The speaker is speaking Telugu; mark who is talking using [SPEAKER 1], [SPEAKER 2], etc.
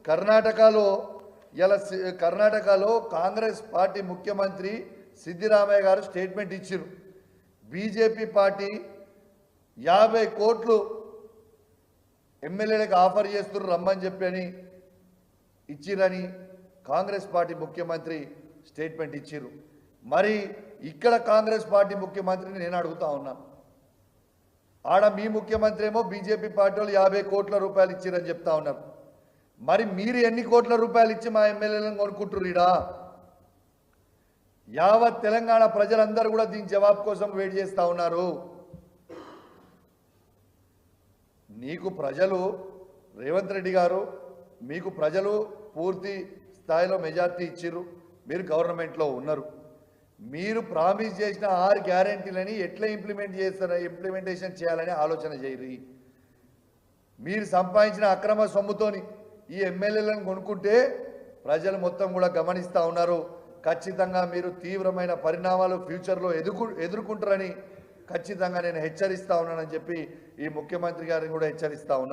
[SPEAKER 1] కర్ణాటకలో ఇలా కర్ణాటకలో కాంగ్రెస్ పార్టీ ముఖ్యమంత్రి సిద్దిరామయ్య గారు స్టేట్మెంట్ ఇచ్చారు. బీజేపీ పార్టీ 50 కోట్లు ఎమ్మెల్యేలకు ఆఫర్ చేస్తున్నారు రమ్మని చెప్పని ఇచ్చిరని కాంగ్రెస్ పార్టీ ముఖ్యమంత్రి స్టేట్మెంట్ ఇచ్చారు. మరి ఇక్కడ కాంగ్రెస్ పార్టీ ముఖ్యమంత్రిని నేను అడుగుతా ఉన్నా, ఆడ మీ ముఖ్యమంత్రి ఏమో బీజేపీ పార్టీ వాళ్ళు 50 కోట్ల రూపాయలు ఇచ్చిరని చెప్తా ఉన్నారు. మరి మీరు ఎన్ని కోట్ల రూపాయలు ఇచ్చి మా ఎమ్మెల్యేలను కొనుక్కుంటుర్రీడా? యావత్ తెలంగాణ ప్రజలందరూ కూడా దీని జవాబు కోసం వెయిట్ చేస్తూ ఉన్నారు. నీకు ప్రజలు రేవంత్ రెడ్డి గారు, మీకు ప్రజలు పూర్తి స్థాయిలో మెజార్టీ ఇచ్చిర్రు, మీరు గవర్నమెంట్లో ఉన్నారు. మీరు ప్రామిస్ చేసిన 6 గ్యారెంటీలని ఎట్లా ఇంప్లిమెంటేషన్ చేయాలని ఆలోచన చేయరు. మీరు సంపాదించిన అక్రమ సొమ్ముతోని ఈ ఎమ్మెల్యేలను కొనుక్కుంటే ప్రజలు మొత్తం కూడా గమనిస్తూ ఉన్నారు. ఖచ్చితంగా మీరు తీవ్రమైన పరిణామాలు ఫ్యూచర్లో ఎదుర్కొంటారని ఖచ్చితంగా నేను హెచ్చరిస్తా ఉన్నానని చెప్పి ఈ ముఖ్యమంత్రి గారిని కూడా హెచ్చరిస్తా ఉన్నాను.